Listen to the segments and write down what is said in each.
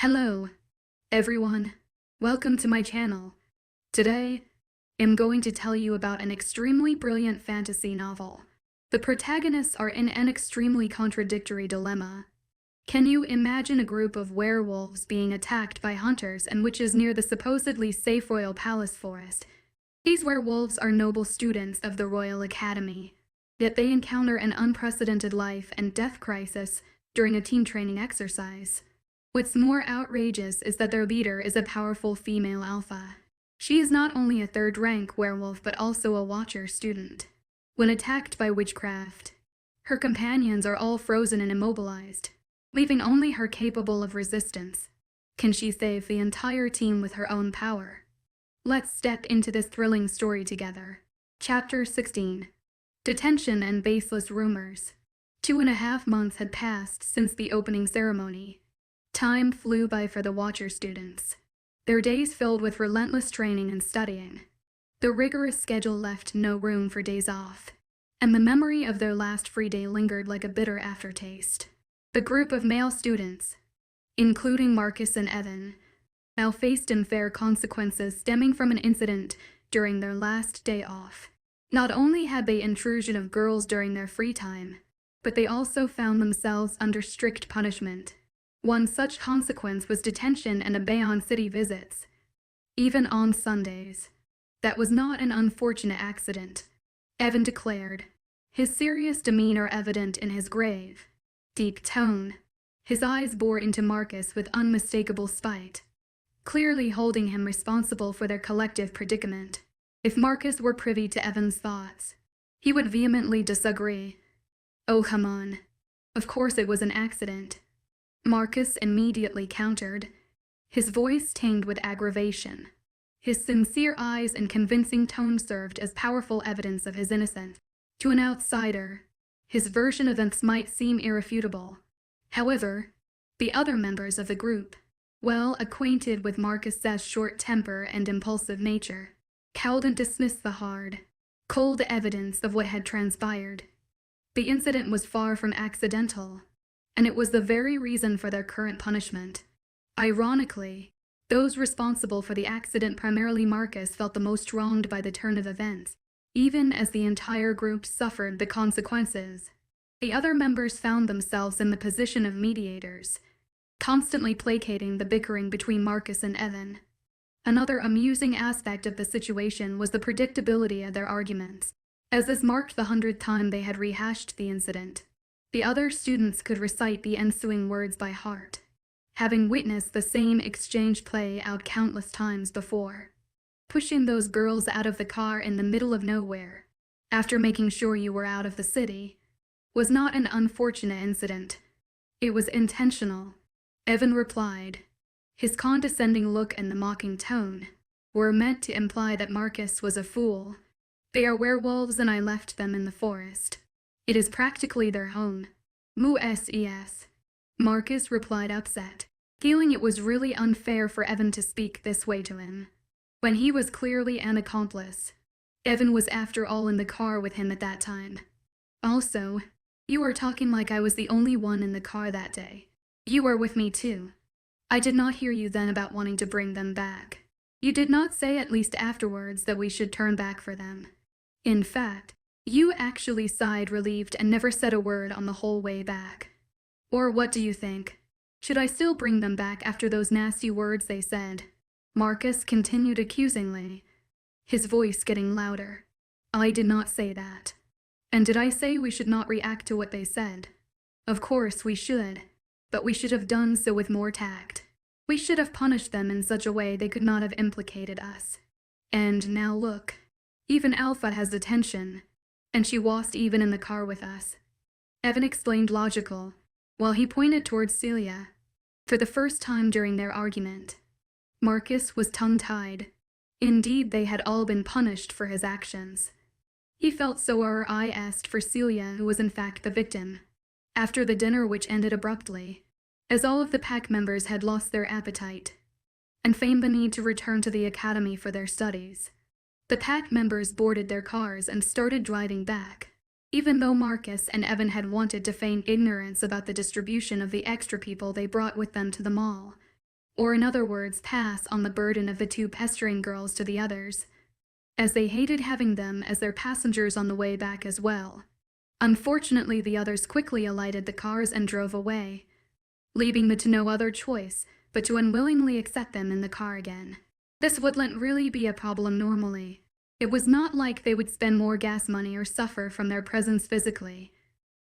Hello, everyone. Welcome to my channel. Today, I'm going to tell you about an extremely brilliant fantasy novel. The protagonists are in an extremely contradictory dilemma. Can you imagine a group of werewolves being attacked by hunters and witches near the supposedly safe royal palace forest? These werewolves are noble students of the Royal Academy, yet they encounter an unprecedented life and death crisis during a team training exercise. What's more outrageous is that their leader is a powerful female alpha. She is not only a third-rank werewolf but also a Watcher student. When attacked by witchcraft, her companions are all frozen and immobilized, leaving only her capable of resistance. Can she save the entire team with her own power? Let's step into this thrilling story together. Chapter 16. Detention and Baseless Rumors. 2.5 months had passed since the opening ceremony. Time flew by for the Watcher students, their days filled with relentless training and studying. The rigorous schedule left no room for days off, and the memory of their last free day lingered like a bitter aftertaste. The group of male students, including Marcus and Evan, now faced unfair consequences stemming from an incident during their last day off. Not only had they intrusion of girls during their free time, but they also found themselves under strict punishment. One such consequence was detention and Bayonne City visits, even on Sundays. That was not an unfortunate accident, Evan declared, his serious demeanor evident in his grave, deep tone. His eyes bore into Marcus with unmistakable spite, clearly holding him responsible for their collective predicament. If Marcus were privy to Evan's thoughts, he would vehemently disagree. "Oh, come on. Of course it was an accident," Marcus immediately countered, his voice tinged with aggravation. His sincere eyes and convincing tone served as powerful evidence of his innocence. To an outsider, his version of events might seem irrefutable. However, the other members of the group, well acquainted with Marcus's short temper and impulsive nature, cowed and dismissed the hard, cold evidence of what had transpired. The incident was far from accidental, and it was the very reason for their current punishment. Ironically, those responsible for the accident, primarily Marcus, felt the most wronged by the turn of events, even as the entire group suffered the consequences. The other members found themselves in the position of mediators, constantly placating the bickering between Marcus and Evan. Another amusing aspect of the situation was the predictability of their arguments, as this marked the 100th time they had rehashed the incident. The other students could recite the ensuing words by heart, having witnessed the same exchange play out countless times before. "Pushing those girls out of the car in the middle of nowhere, after making sure you were out of the city, was not an unfortunate incident. It was intentional," Evan replied. His condescending look and the mocking tone were meant to imply that Marcus was a fool. "They are werewolves and I left them in the forest. It is practically their home." "Ses," Marcus replied, upset, feeling it was really unfair for Evan to speak this way to him, when he was clearly an accomplice. Evan was after all in the car with him at that time. "Also, you are talking like I was the only one in the car that day. You were with me too. I did not hear you then about wanting to bring them back. You did not say, at least afterwards, that we should turn back for them. In fact, you actually sighed relieved and never said a word on the whole way back. Or what do you think? Should I still bring them back after those nasty words they said?" Marcus continued accusingly, his voice getting louder. "I did not say that. And did I say we should not react to what they said? Of course we should, but we should have done so with more tact. We should have punished them in such a way they could not have implicated us. And now look, even Alpha has detention, and she wasn't even in the car with us." Evan explained logical, while he pointed towards Celia. For the first time during their argument, Marcus was tongue-tied. Indeed, they had all been punished for his actions. He felt sorry for Celia, who was in fact the victim. After the dinner, which ended abruptly, as all of the pack members had lost their appetite and feigned the need to return to the academy for their studies, the pack members boarded their cars and started driving back. Even though Marcus and Evan had wanted to feign ignorance about the distribution of the extra people they brought with them to the mall, or in other words, pass on the burden of the two pestering girls to the others, as they hated having them as their passengers on the way back as well. Unfortunately, the others quickly alighted the cars and drove away, leaving them to no other choice but to unwillingly accept them in the car again. This wouldn't really be a problem normally. It was not like they would spend more gas money or suffer from their presence physically.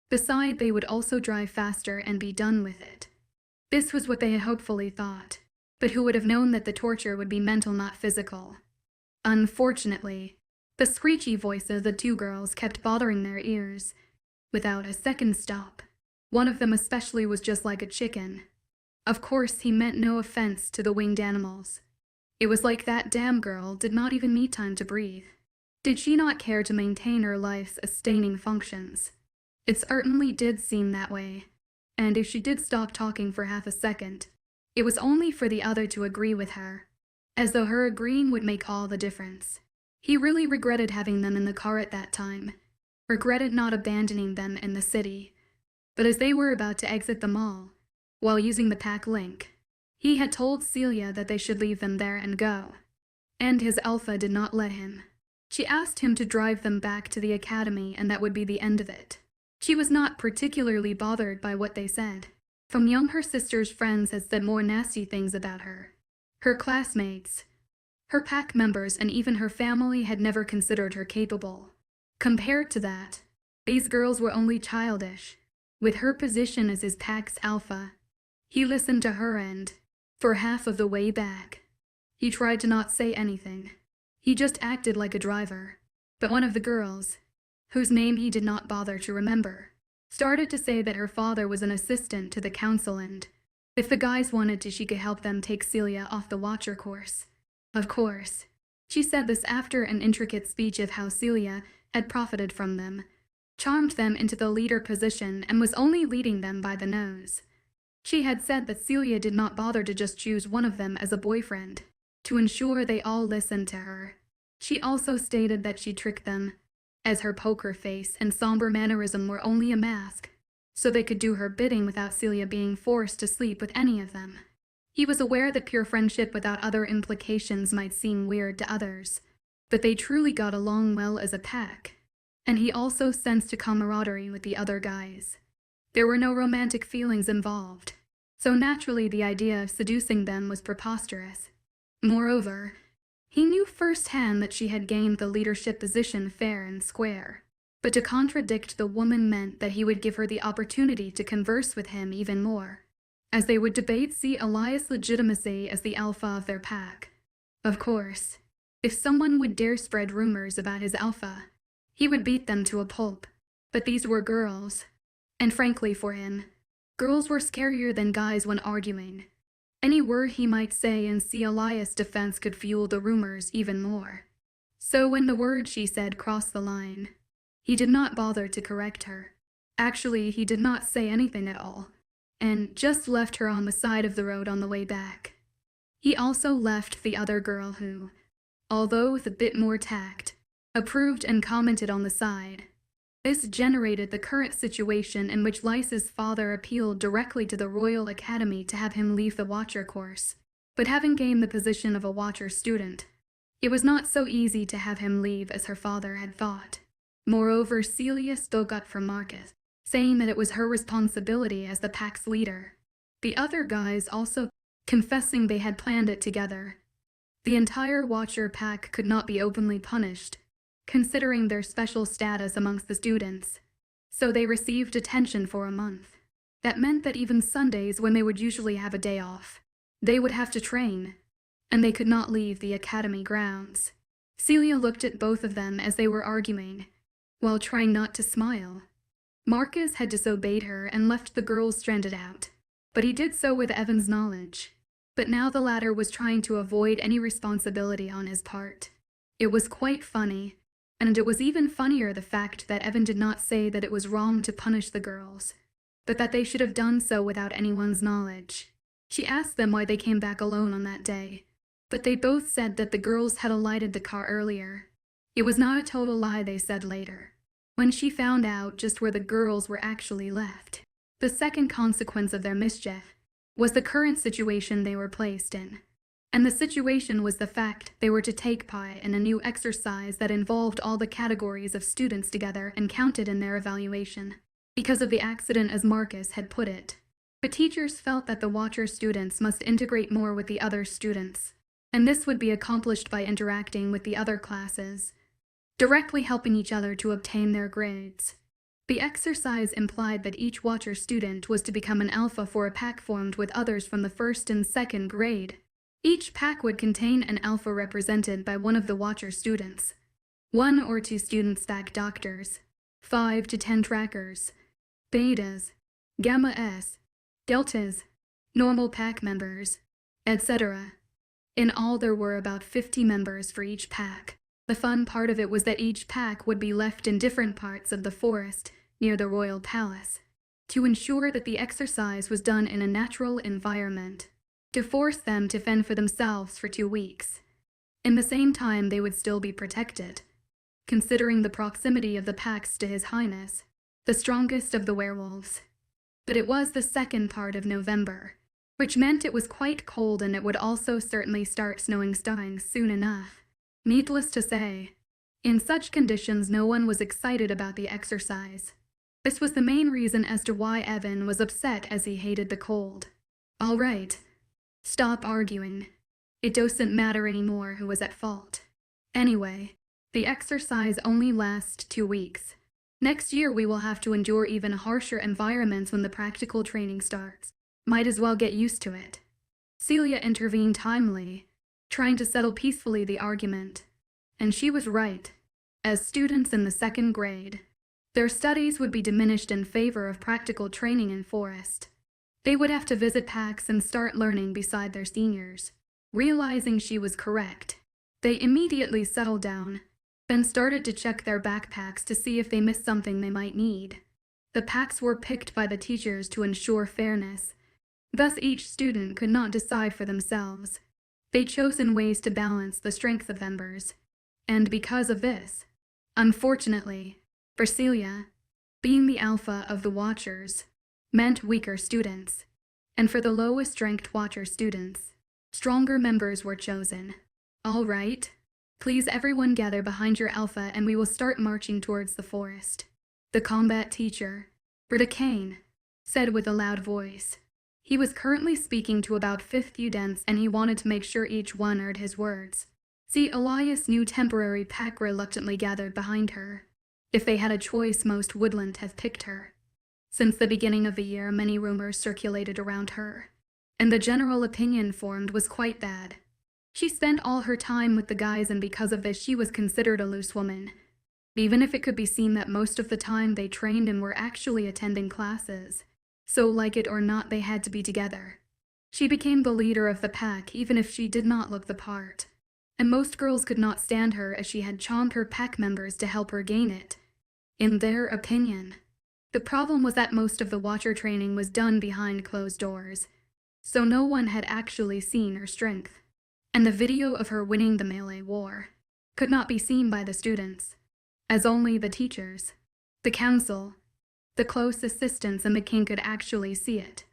Besides, they would also drive faster and be done with it. This was what they had hopefully thought, but who would have known that the torture would be mental, not physical? Unfortunately, the screechy voices of the two girls kept bothering their ears, without a second stop. One of them especially was just like a chicken. Of course, he meant no offense to the winged animals. It was like that damn girl did not even need time to breathe. Did she not care to maintain her life's sustaining functions? It certainly did seem that way. And if she did stop talking for half a second, it was only for the other to agree with her, as though her agreeing would make all the difference. He really regretted having them in the car at that time, regretted not abandoning them in the city. But as they were about to exit the mall, while using the pack link, he had told Celia that they should leave them there and go. And his alpha did not let him. She asked him to drive them back to the academy, and that would be the end of it. She was not particularly bothered by what they said. From young, her sister's friends had said more nasty things about her. Her classmates, her pack members, and even her family had never considered her capable. Compared to that, these girls were only childish. With her position as his pack's alpha, he listened to her, and for half of the way back, he tried to not say anything. He just acted like a driver. But one of the girls, whose name he did not bother to remember, started to say that her father was an assistant to the council, and if the guys wanted to, she could help them take Celia off the Watcher course. Of course, she said this after an intricate speech of how Celia had profited from them, charmed them into the leader position, and was only leading them by the nose. She had said that Celia did not bother to just choose one of them as a boyfriend, to ensure they all listened to her. She also stated that she tricked them, as her poker face and somber mannerism were only a mask, so they could do her bidding without Celia being forced to sleep with any of them. He was aware that pure friendship without other implications might seem weird to others, but they truly got along well as a pack, and he also sensed a camaraderie with the other guys. There were no romantic feelings involved, so naturally the idea of seducing them was preposterous. Moreover, he knew firsthand that she had gained the leadership position fair and square, but to contradict the woman meant that he would give her the opportunity to converse with him even more, as they would debate Celia's legitimacy as the alpha of their pack. Of course, if someone would dare spread rumors about his alpha, he would beat them to a pulp. But these were girls, and frankly for him, girls were scarier than guys when arguing. Any word he might say in Celia's defense could fuel the rumors even more. So when the word she said crossed the line, he did not bother to correct her. Actually, he did not say anything at all, and just left her on the side of the road on the way back. He also left the other girl who, although with a bit more tact, approved and commented on the side. This generated the current situation in which Lysa's father appealed directly to the Royal Academy to have him leave the Watcher course. But having gained the position of a Watcher student, it was not so easy to have him leave as her father had thought. Moreover, Celia spoke up for Marcus, saying that it was her responsibility as the pack's leader. The other guys also confessing they had planned it together. The entire Watcher pack could not be openly punished, considering their special status amongst the students, so they received detention for a month. That meant that even Sundays, when they would usually have a day off, they would have to train, and they could not leave the academy grounds. Celia looked at both of them as they were arguing, while trying not to smile. Marcus had disobeyed her and left the girls stranded out, but he did so with Evan's knowledge. But now the latter was trying to avoid any responsibility on his part. It was quite funny, and it was even funnier the fact that Evan did not say that it was wrong to punish the girls, but that they should have done so without anyone's knowledge. She asked them why they came back alone on that day, but they both said that the girls had alighted the car earlier. It was not a total lie, they said later, when she found out just where the girls were actually left. The second consequence of their mischief was the current situation they were placed in. And the situation was the fact they were to take part in a new exercise that involved all the categories of students together and counted in their evaluation. Because of the accident, as Marcus had put it, the teachers felt that the Watcher students must integrate more with the other students, and this would be accomplished by interacting with the other classes, directly helping each other to obtain their grades. The exercise implied that each Watcher student was to become an alpha for a pack formed with others from the first and second grade. Each pack would contain an alpha represented by one of the Watcher students. 1 or 2 students stack doctors, 5 to 10 trackers, betas, gamma S, deltas, normal pack members, etc. In all, there were about 50 members for each pack. The fun part of it was that each pack would be left in different parts of the forest near the royal palace to ensure that the exercise was done in a natural environment, to force them to fend for themselves for 2 weeks. In the same time, they would still be protected, considering the proximity of the packs to His Highness, the strongest of the werewolves. But it was the second part of November, which meant it was quite cold, and it would also certainly start snowing soon enough. Needless to say, in such conditions no one was excited about the exercise. This was the main reason as to why Evan was upset, as he hated the cold. All right, stop arguing. It doesn't matter anymore who was at fault. Anyway, the exercise only lasts 2 weeks. Next year we will have to endure even harsher environments when the practical training starts. Might as well get used to it. Celia intervened timely, trying to settle peacefully the argument. And she was right. As students in the 2nd grade, their studies would be diminished in favor of practical training in forest. They would have to visit packs and start learning beside their seniors. Realizing she was correct, they immediately settled down, then started to check their backpacks to see if they missed something they might need. The packs were picked by the teachers to ensure fairness. Thus each student could not decide for themselves. They chose in ways to balance the strength of members. And because of this, unfortunately, for Celia, being the alpha of the Watchers meant weaker students. And for the lowest ranked Watcher students, stronger members were chosen. All right. Please everyone gather behind your alpha and we will start marching towards the forest. The combat teacher, Britain, said with a loud voice. He was currently speaking to about 5 students and he wanted to make sure each one heard his words. See, Elias' new temporary pack reluctantly gathered behind her. If they had a choice, most wouldn't have picked her. Since the beginning of the year, many rumors circulated around her, and the general opinion formed was quite bad. She spent all her time with the guys, and because of this she was considered a loose woman, even if it could be seen that most of the time they trained and were actually attending classes. So like it or not, they had to be together. She became the leader of the pack even if she did not look the part, and most girls could not stand her as she had charmed her pack members to help her gain it. In their opinion, the problem was that most of the Watcher training was done behind closed doors, so no one had actually seen her strength. And the video of her winning the melee war could not be seen by the students, as only the teachers, the council, the close assistants, and the king could actually see it.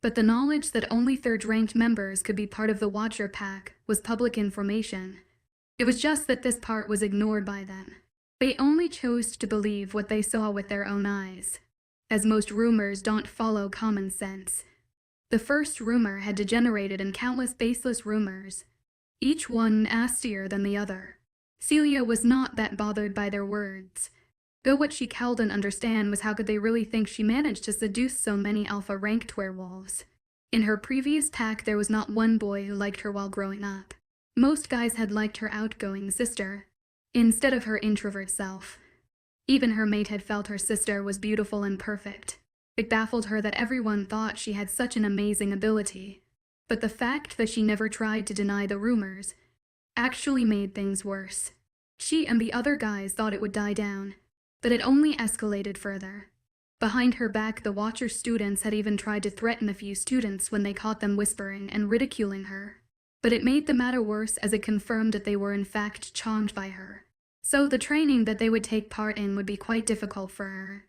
But the knowledge that only 3rd-ranked members could be part of the Watcher pack was public information. It was just that this part was ignored by them. They only chose to believe what they saw with their own eyes, as most rumors don't follow common sense. The first rumor had degenerated in countless baseless rumors, each one nastier than the other. Celia was not that bothered by their words, though what she couldn't understand was how could they really think she managed to seduce so many alpha-ranked werewolves. In her previous pack there was not one boy who liked her while growing up. Most guys had liked her outgoing sister, instead of her introvert self. Even her mate had felt her sister was beautiful and perfect. It baffled her that everyone thought she had such an amazing ability. But the fact that she never tried to deny the rumors actually made things worse. She and the other guys thought it would die down, but it only escalated further. Behind her back, the Watcher students had even tried to threaten a few students when they caught them whispering and ridiculing her. But it made the matter worse as it confirmed that they were in fact charmed by her. So the training that they would take part in would be quite difficult for her.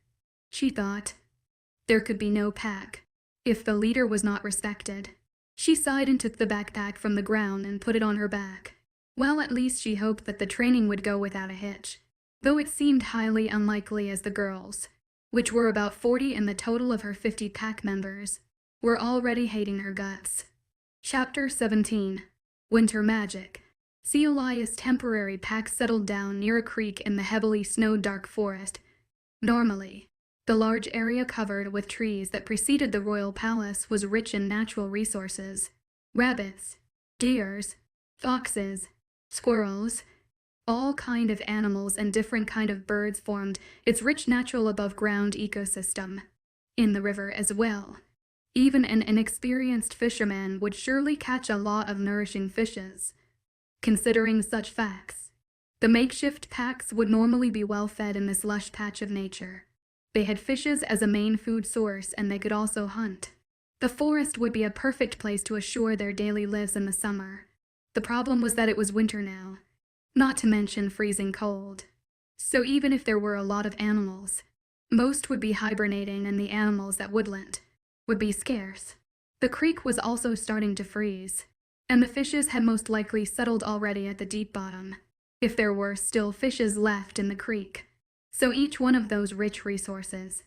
She thought there could be no pack If the leader was not respected, she sighed and took the backpack from the ground and put it on her back. Well, at least she hoped that the training would go without a hitch, though it seemed highly unlikely as the girls, which were about 40 in the total of her 50 pack members, were already hating her guts. Chapter 17. Winter Magic. Celia's temporary pack settled down near a creek in the heavily snowed dark forest. Normally, the large area covered with trees that preceded the royal palace was rich in natural resources. Rabbits, deers, foxes, squirrels, all kind of animals and different kind of birds formed its rich natural above-ground ecosystem. In the river as well. Even an inexperienced fisherman would surely catch a lot of nourishing fishes. Considering such facts, the makeshift packs would normally be well fed in this lush patch of nature. They had fishes as a main food source and they could also hunt. The forest would be a perfect place to assure their daily lives in the summer. The problem was that it was winter now, not to mention freezing cold. So even if there were a lot of animals, most would be hibernating and the animals that wouldn't would be scarce. The creek was also starting to freeze, and the fishes had most likely settled already at the deep bottom, if there were still fishes left in the creek. So each one of those rich resources,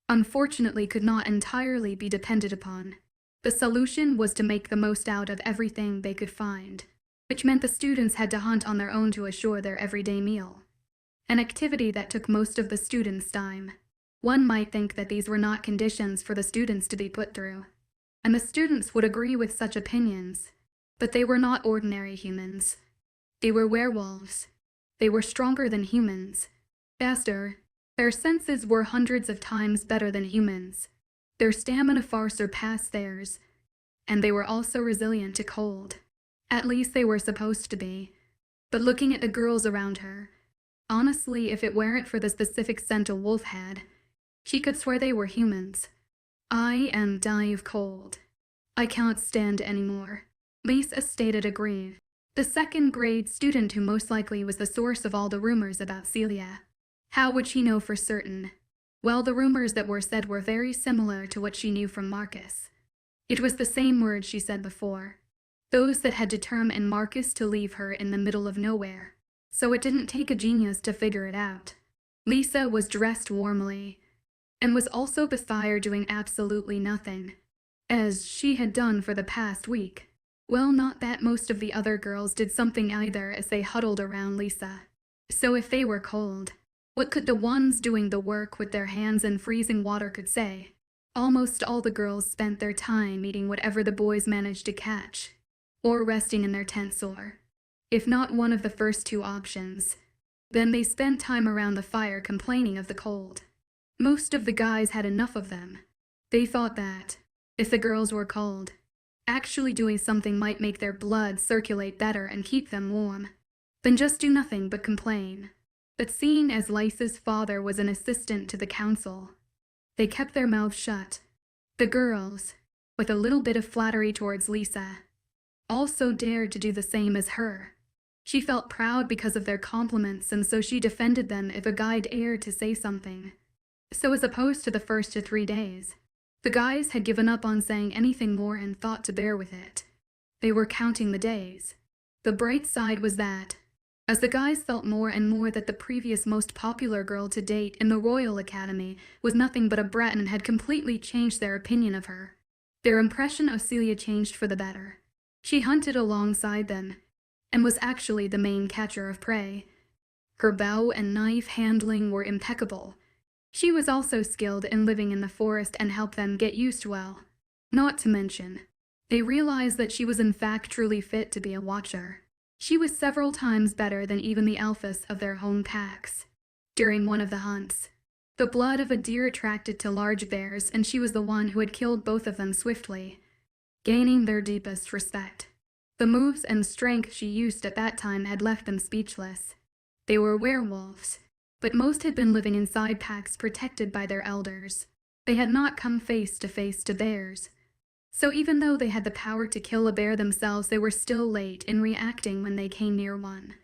unfortunately, could not entirely be depended upon. The solution was to make the most out of everything they could find, which meant the students had to hunt on their own to assure their everyday meal. An activity that took most of the students' time. One might think that these were not conditions for the students to be put through, and the students would agree with such opinions. But they were not ordinary humans. They were werewolves. They were stronger than humans, faster. Their senses were hundreds of times better than humans. Their stamina far surpassed theirs, and they were also resilient to cold. At least they were supposed to be. But looking at the girls around her, honestly, if it weren't for the specific scent a wolf had, she could swear they were humans. I am dying of cold. I can't stand anymore. Lisa stated aggrieved, the second-grade student who most likely was the source of all the rumors about Celia. How would she know for certain? Well, the rumors that were said were very similar to what she knew from Marcus. It was the same words she said before, those that had determined Marcus to leave her in the middle of nowhere. So it didn't take a genius to figure it out. Lisa was dressed warmly, and was also beside doing absolutely nothing, as she had done for the past week. Well, not that most of the other girls did something either as they huddled around Lisa. So if they were cold, what could the ones doing the work with their hands in freezing water could say? Almost all the girls spent their time eating whatever the boys managed to catch, or resting in their tents, or, if not one of the first two options, then they spent time around the fire complaining of the cold. Most of the guys had enough of them. They thought that, if the girls were cold, actually doing something might make their blood circulate better and keep them warm, than just do nothing but complain. But seeing as Lisa's father was an assistant to the council, they kept their mouths shut. The girls, with a little bit of flattery towards Lisa, also dared to do the same as her. She felt proud because of their compliments, and so she defended them if a guy dared to say something. So as opposed to the first 3 days, the guys had given up on saying anything more and thought to bear with it. They were counting the days. The bright side was that, as the guys felt more and more that the previous most popular girl to date in the Royal Academy was nothing but a brat and had completely changed their opinion of her, their impression of Celia changed for the better. She hunted alongside them, and was actually the main catcher of prey. Her bow and knife handling were impeccable. She was also skilled in living in the forest and helped them get used well. Not to mention, they realized that she was in fact truly fit to be a watcher. She was several times better than even the alphas of their own packs. During one of the hunts, the blood of a deer attracted to large bears, and she was the one who had killed both of them swiftly, gaining their deepest respect. The moves and strength she used at that time had left them speechless. They were werewolves, but most had been living inside packs protected by their elders. They had not come face to face to bears. So even though they had the power to kill a bear themselves, they were still late in reacting when they came near one.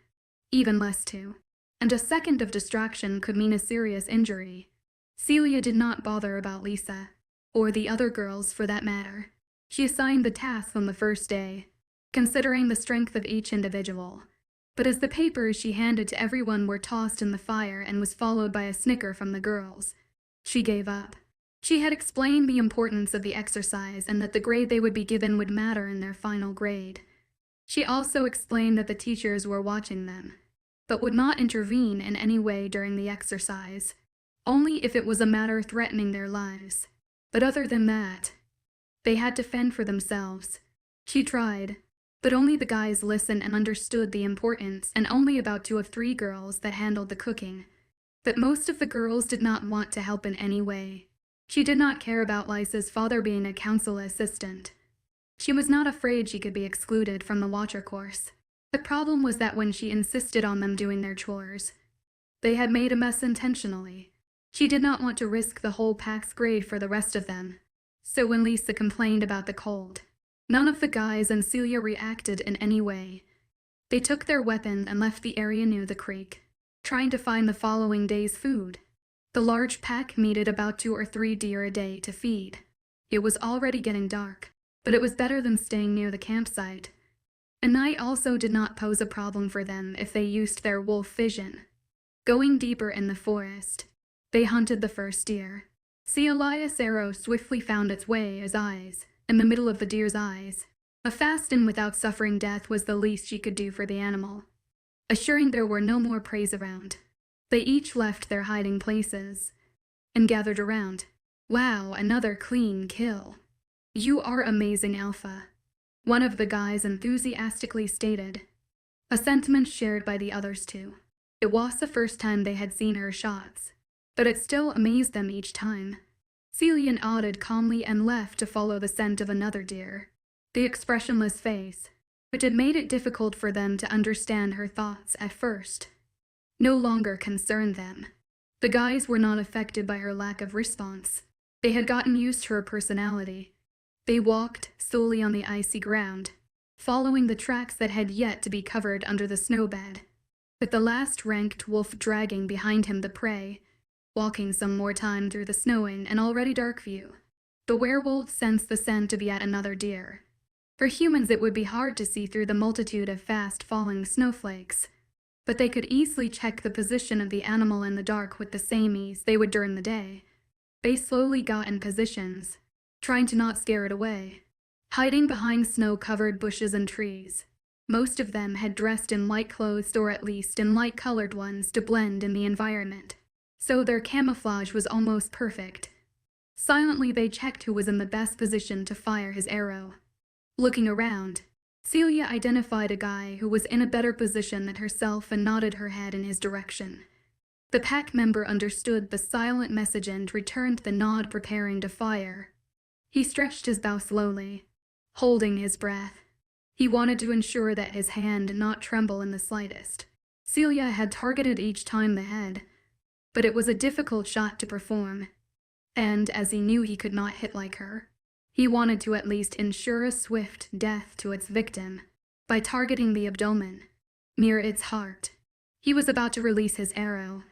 Even less too. And a second of distraction could mean a serious injury. Celia did not bother about Lisa, or the other girls for that matter. She assigned the tasks on the first day, considering the strength of each individual. But as the papers she handed to everyone were tossed in the fire and was followed by a snicker from the girls, she gave up. She had explained the importance of the exercise and that the grade they would be given would matter in their final grade. She also explained that the teachers were watching them, but would not intervene in any way during the exercise, only if it was a matter threatening their lives. But other than that, they had to fend for themselves. She tried, but only the guys listened and understood the importance, and only about 2 of 3 girls that handled the cooking. But most of the girls did not want to help in any way. She did not care about Lisa's father being a council assistant. She was not afraid she could be excluded from the Watcher course. The problem was that when she insisted on them doing their chores, they had made a mess intentionally. She did not want to risk the whole pack's grade for the rest of them. So when Lisa complained about the cold, none of the guys and Celia reacted in any way. They took their weapons and left the area near the creek, trying to find the following day's food. The large pack needed about 2 or 3 deer a day to feed. It was already getting dark, but it was better than staying near the campsite. A night also did not pose a problem for them if they used their wolf vision. Going deeper in the forest, they hunted the first deer. Celia's arrow swiftly found its way as eyes, in the middle of the deer's eyes. A fast and without suffering death was the least she could do for the animal, assuring there were no more preys around. They each left their hiding places and gathered around. "Wow, another clean kill. You are amazing, Alpha," one of the guys enthusiastically stated, a sentiment shared by the others too. It was the first time they had seen her shots, but it still amazed them each time. Celia nodded calmly and left to follow the scent of another deer. The expressionless face, which had made it difficult for them to understand her thoughts at first, no longer concerned them. The guys were not affected by her lack of response. They had gotten used to her personality. They walked slowly on the icy ground, following the tracks that had yet to be covered under the snowbed, with the last ranked wolf dragging behind him the prey, walking some more time through the snowing and already dark view. The werewolf sensed the scent of yet another deer. For humans it would be hard to see through the multitude of fast-falling snowflakes, but they could easily check the position of the animal in the dark with the same ease they would during the day. They slowly got in positions, trying to not scare it away, hiding behind snow-covered bushes and trees. Most of them had dressed in light clothes or at least in light-colored ones to blend in the environment, so their camouflage was almost perfect. Silently they checked who was in the best position to fire his arrow. Looking around, Celia identified a guy who was in a better position than herself and nodded her head in his direction. The pack member understood the silent message and returned the nod, preparing to fire. He stretched his bow slowly, holding his breath. He wanted to ensure that his hand did not tremble in the slightest. Celia had targeted each time the head, but it was a difficult shot to perform, and as he knew he could not hit like her, he wanted to at least ensure a swift death to its victim by targeting the abdomen, near its heart. He was about to release his arrow,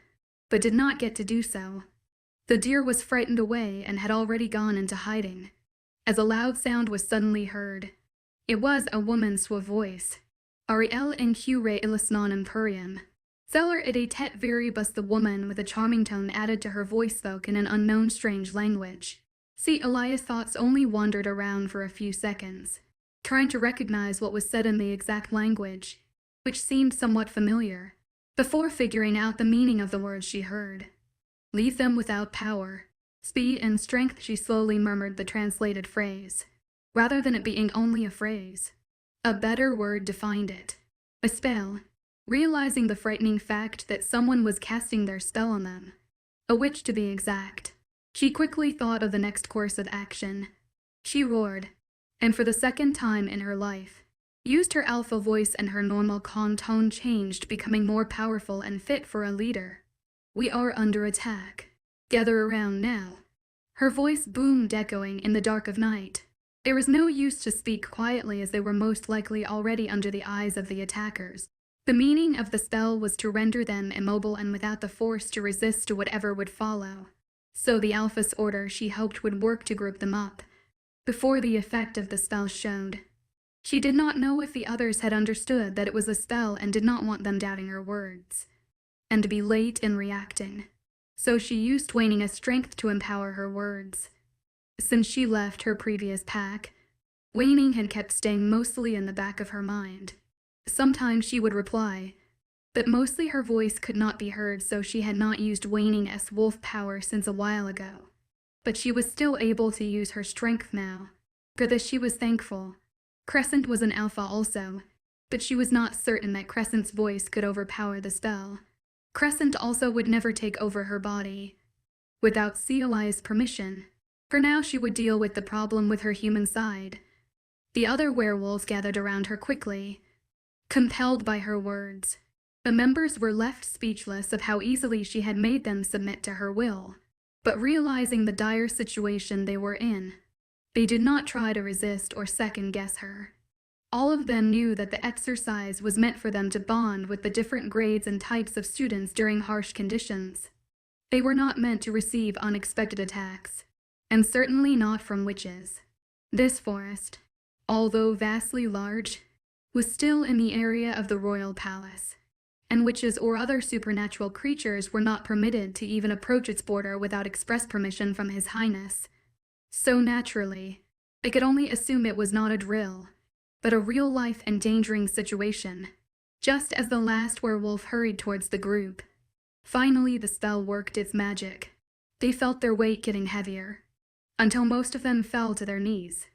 but did not get to do so. The deer was frightened away and had already gone into hiding, as a loud sound was suddenly heard. It was a woman's voice. Ariel incure ilisnon imperium. Celer id tet viribus, the woman with a charming tone added to her voice spoke in an unknown strange language. Celia's thoughts only wandered around for a few seconds, trying to recognize what was said in the exact language, which seemed somewhat familiar, before figuring out the meaning of the words she heard. "Leave them without power, speed and strength," she slowly murmured the translated phrase, rather than it being only a phrase. A better word defined it. A spell, realizing the frightening fact that someone was casting their spell on them. A witch, to be exact. She quickly thought of the next course of action. She roared, and for the second time in her life, used her alpha voice, and her normal calm tone changed, becoming more powerful and fit for a leader. "We are under attack. Gather around now." Her voice boomed, echoing in the dark of night. There was no use to speak quietly, as they were most likely already under the eyes of the attackers. The meaning of the spell was to render them immobile and without the force to resist to whatever would follow. so the Alpha's order she hoped would work to group them up before the effect of the spell showed. She did not know if the others had understood that it was a spell and did not want them doubting her words, and to be late in reacting, so she used waning as strength to empower her words. Since she left her previous pack, waning had kept staying mostly in the back of her mind. Sometimes she would reply, but mostly her voice could not be heard, so she had not used waning as wolf power since a while ago. But she was still able to use her strength now. For this she was thankful. Crescent was an alpha also, but she was not certain that Crescent's voice could overpower the spell. Crescent also would never take over her body without Celia's permission. For now she would deal with the problem with her human side. The other werewolves gathered around her quickly, compelled by her words. The members were left speechless of how easily she had made them submit to her will, but realizing the dire situation they were in, they did not try to resist or second-guess her. All of them knew that the exercise was meant for them to bond with the different grades and types of students during harsh conditions. They were not meant to receive unexpected attacks, and certainly not from witches. This forest, although vastly large, was still in the area of the royal palace, and witches or other supernatural creatures were not permitted to even approach its border without express permission from His Highness. So naturally, they could only assume it was not a drill, but a real-life endangering situation, just as the last werewolf hurried towards the group. Finally, the spell worked its magic. They felt their weight getting heavier, until most of them fell to their knees.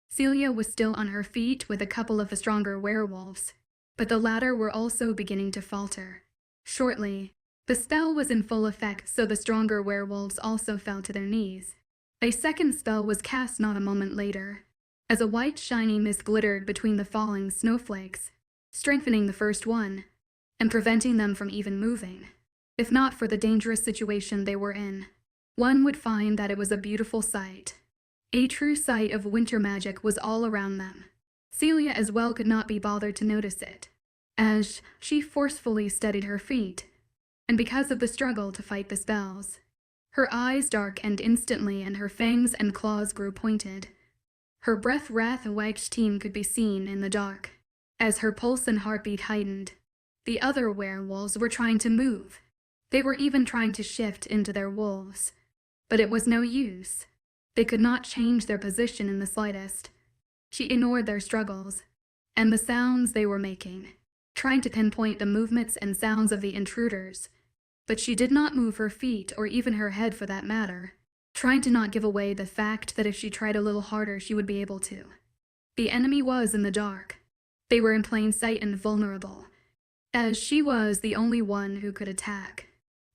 Celia was still on her feet with a couple of the stronger werewolves, but the latter were also beginning to falter. Shortly, the spell was in full effect, so the stronger werewolves also fell to their knees. A second spell was cast not a moment later, as a white shiny mist glittered between the falling snowflakes, strengthening the first one, and preventing them from even moving. If not for the dangerous situation they were in, one would find that it was a beautiful sight. A true sight of winter magic was all around them. Celia as well could not be bothered to notice it, as she forcefully steadied her feet, and because of the struggle to fight the spells, her eyes darkened instantly and her fangs and claws grew pointed. Her breath wrath-waxed team could be seen in the dark, as her pulse and heartbeat heightened. The other werewolves were trying to move. They were even trying to shift into their wolves, but it was no use. They could not change their position in the slightest. She ignored their struggles, and the sounds they were making, trying to pinpoint the movements and sounds of the intruders. But she did not move her feet, or even her head for that matter, trying to not give away the fact that if she tried a little harder she would be able to. The enemy was in the dark. They were in plain sight and vulnerable, as she was the only one who could attack.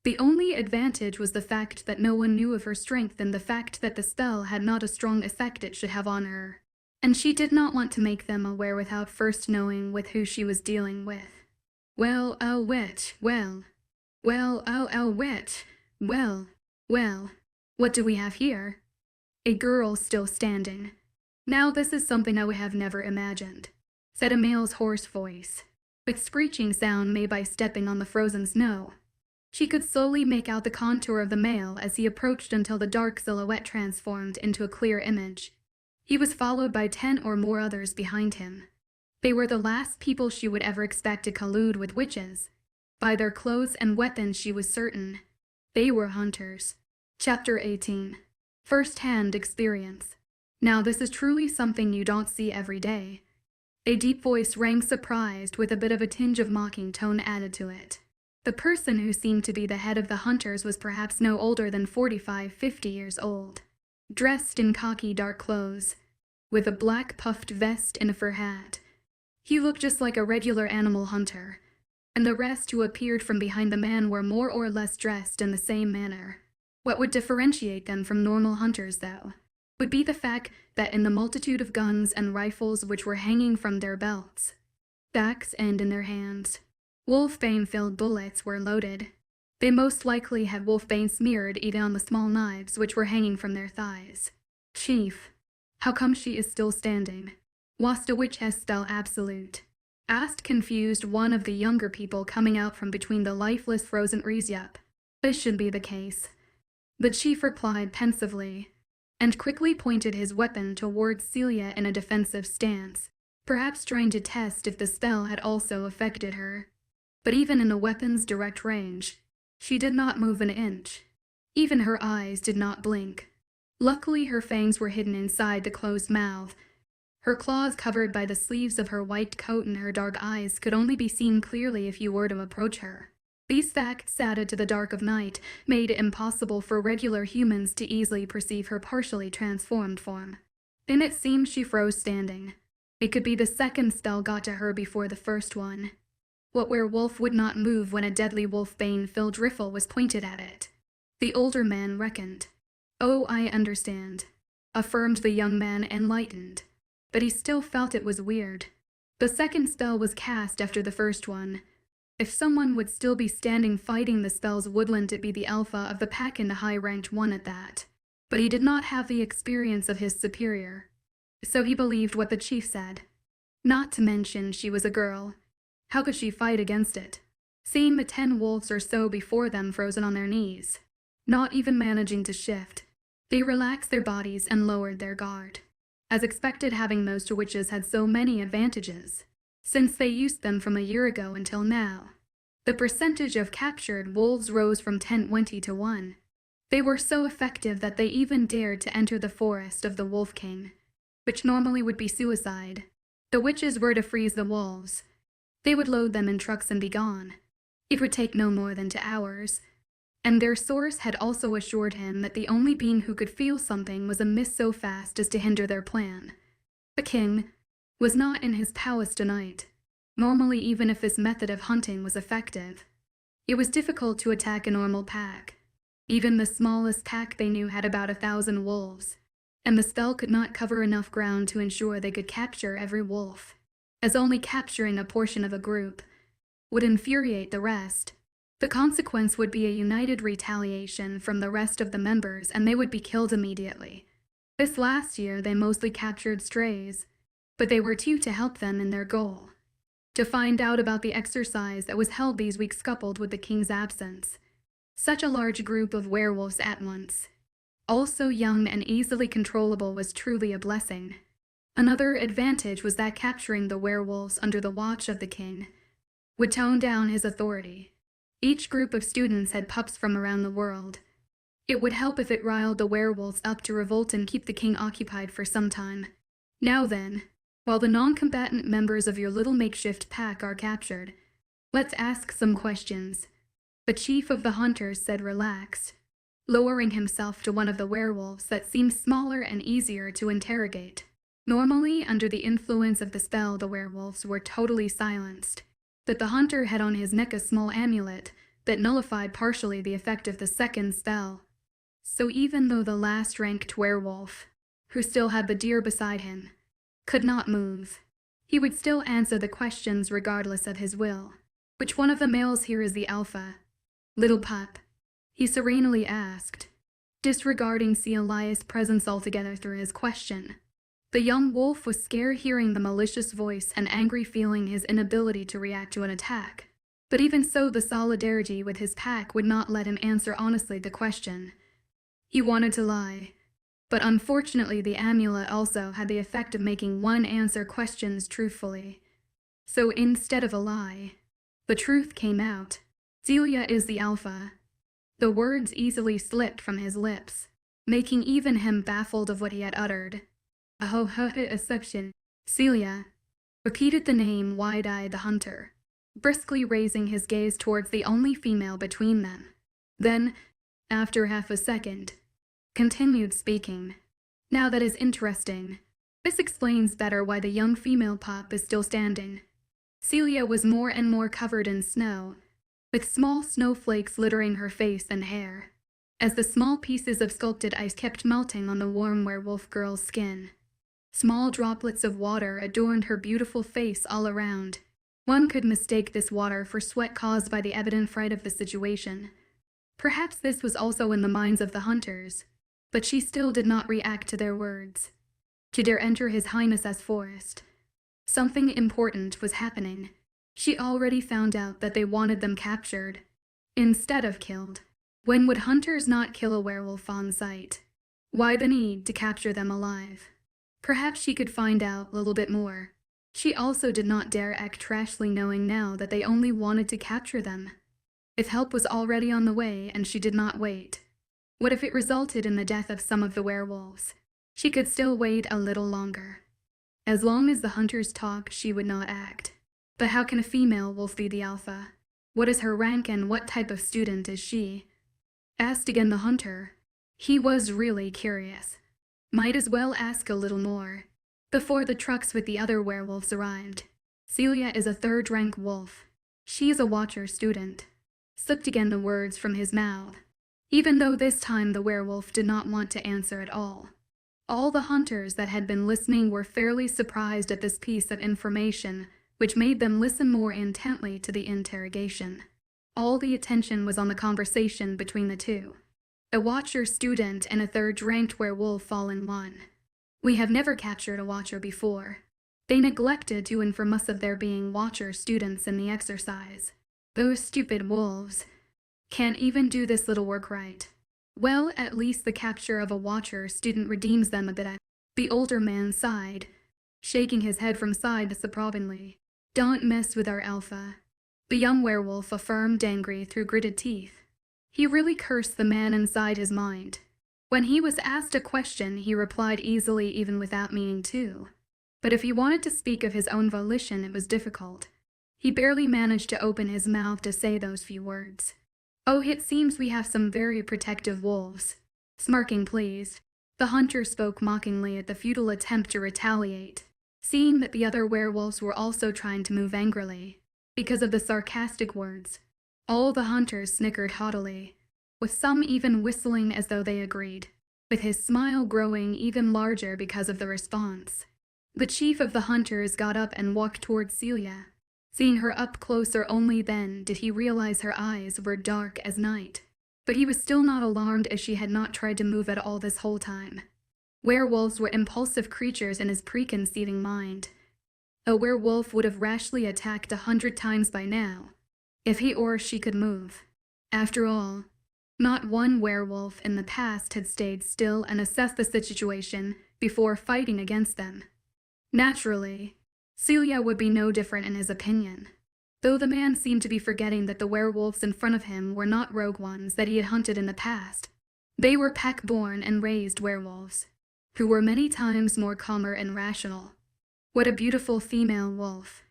The only advantage was the fact that no one knew of her strength and the fact that the spell had not a strong effect it should have on her, and she did not want to make them aware without first knowing with who she was dealing with. Well, oh witch, well, oh witch, well, what do we have here? A girl still standing. Now this is something I would have never imagined, said a male's hoarse voice, with screeching sound made by stepping on the frozen snow. She could slowly make out the contour of the male as he approached until the dark silhouette transformed into a clear image. He was followed by 10 or more others behind him. They were the last people she would ever expect to collude with witches. By their clothes and weapons she was certain. They were hunters. Chapter 18. First-hand experience. Now this is truly something you don't see every day. A deep voice rang surprised with a bit of a tinge of mocking tone added to it. The person who seemed to be the head of the hunters was perhaps no older than 45-50 years old, dressed in khaki dark clothes, with a black puffed vest and a fur hat. He looked just like a regular animal hunter, and the rest who appeared from behind the man were more or less dressed in the same manner. What would differentiate them from normal hunters, though, would be the fact that in the multitude of guns and rifles which were hanging from their belts, backs and in their hands, wolfbane-filled bullets were loaded. They most likely had wolfbane smeared even on the small knives which were hanging from their thighs. Chief, how come she is still standing? Was the witch has spell absolute? Asked confused one of the younger people coming out from between the lifeless frozen Ryzyup. This should be the case. The chief replied pensively, and quickly pointed his weapon towards Celia in a defensive stance, perhaps trying to test if the spell had also affected her. But even in the weapon's direct range, she did not move an inch. Even her eyes did not blink. Luckily, her fangs were hidden inside the closed mouth. Her claws covered by the sleeves of her white coat, and her dark eyes could only be seen clearly if you were to approach her. These facts, added to the dark of night, made it impossible for regular humans to easily perceive her partially transformed form. Then it seemed she froze standing. It could be the second spell got to her before the first one. What werewolf would not move when a deadly wolfbane-filled rifle was pointed at it? The older man reckoned. "Oh, I understand," affirmed the young man, enlightened. But he still felt it was weird. The second spell was cast after the first one. If someone would still be standing fighting the spells, wouldn't it be the alpha of the pack and the high-ranked one at that? But he did not have the experience of his superior, so he believed what the chief said. Not to mention she was a girl. How could she fight against it? Seeing the 10 wolves or so before them frozen on their knees, not even managing to shift, they relaxed their bodies and lowered their guard. As expected, having most witches had so many advantages, since they used them from a year ago until now. The percentage of captured wolves rose from 10-20 to 1. They were so effective that they even dared to enter the forest of the Wolf King, which normally would be suicide. The witches were to freeze the wolves. They would load them in trucks and be gone. It would take no more than 2 hours. And their source had also assured him that the only being who could feel something was amiss so fast as to hinder their plan. The king was not in his palace tonight. Normally, even if this method of hunting was effective, it was difficult to attack a normal pack. Even the smallest pack they knew had about 1,000 wolves, and the spell could not cover enough ground to ensure they could capture every wolf, as only capturing a portion of a group would infuriate the rest. The consequence would be a united retaliation from the rest of the members, and they would be killed immediately. This last year they mostly captured strays, but they were too to help them in their goal. To find out about the exercise that was held these weeks coupled with the king's absence, such a large group of werewolves at once, also young and easily controllable, was truly a blessing. Another advantage was that capturing the werewolves under the watch of the king would tone down his authority. Each group of students had pups from around the world. It would help if it riled the werewolves up to revolt and keep the king occupied for some time. Now then, while the non-combatant members of your little makeshift pack are captured, let's ask some questions. The chief of the hunters said, relaxed, lowering himself to one of the werewolves that seemed smaller and easier to interrogate. Normally, under the influence of the spell, the werewolves were totally silenced. But the hunter had on his neck a small amulet that nullified partially the effect of the second spell. So even though the last-ranked werewolf, who still had the deer beside him, could not move, he would still answer the questions regardless of his will. Which one of the males here is the alpha? Little pup, he serenely asked, disregarding Celia's presence altogether through his question. The young wolf was scared hearing the malicious voice and angry feeling his inability to react to an attack. But even so, the solidarity with his pack would not let him answer honestly the question. He wanted to lie, but unfortunately the amulet also had the effect of making one answer questions truthfully. So instead of a lie, the truth came out. Celia is the alpha. The words easily slipped from his lips, making even him baffled of what he had uttered. Exception. Celia repeated the name, wide-eyed the hunter, briskly raising his gaze towards the only female between them. Then, after half a second, continued speaking. Now that is interesting. This explains better why the young female pup is still standing. Celia was more and more covered in snow, with small snowflakes littering her face and hair, as the small pieces of sculpted ice kept melting on the warm werewolf girl's skin. Small droplets of water adorned her beautiful face all around. One could mistake this water for sweat caused by the evident fright of the situation. Perhaps this was also in the minds of the hunters, but she still did not react to their words. To dare enter His Highness's forest. Something important was happening. She already found out that they wanted them captured, instead of killed. When would hunters not kill a werewolf on sight? Why the need to capture them alive? Perhaps she could find out a little bit more. She also did not dare act trashly, knowing now that they only wanted to capture them. If help was already on the way and she did not wait? What if it resulted in the death of some of the werewolves? She could still wait a little longer. As long as the hunters talk, she would not act. But how can a female wolf be the alpha? What is her rank and what type of student is she? Asked again the hunter. He was really curious. Might as well ask a little more. Before the trucks with the other werewolves arrived. Celia is a third-rank wolf. She is a watcher student. Slipped again the words from his mouth. Even though this time the werewolf did not want to answer at all. All the hunters that had been listening were fairly surprised at this piece of information, which made them listen more intently to the interrogation. All the attention was on the conversation between the two. A watcher student and a third-ranked werewolf all in one. We have never captured a watcher before. They neglected to inform us of there being watcher students in the exercise. Those stupid wolves can't even do this little work right. Well, at least the capture of a watcher student redeems them a bit. The older man sighed, shaking his head from side to approvingly. Don't mess with our alpha. The young werewolf affirmed, angry through gritted teeth. He really cursed the man inside his mind. When he was asked a question, he replied easily, even without meaning to. But if he wanted to speak of his own volition, it was difficult. He barely managed to open his mouth to say those few words. Oh, it seems we have some very protective wolves. Smirking pleased, the hunter spoke mockingly at the futile attempt to retaliate, seeing that the other werewolves were also trying to move angrily. Because of the sarcastic words, all the hunters snickered haughtily, with some even whistling as though they agreed, with his smile growing even larger because of the response. The chief of the hunters got up and walked towards Celia. Seeing her up closer, only then did he realize her eyes were dark as night. But he was still not alarmed, as she had not tried to move at all this whole time. Werewolves were impulsive creatures in his preconceiving mind. A werewolf would have rashly attacked 100 times by now, if he or she could move. After all, not one werewolf in the past had stayed still and assessed the situation before fighting against them. Naturally, Celia would be no different in his opinion, though the man seemed to be forgetting that the werewolves in front of him were not rogue ones that he had hunted in the past. They were pack-born and raised werewolves, who were many times more calmer and rational. What a beautiful female wolf.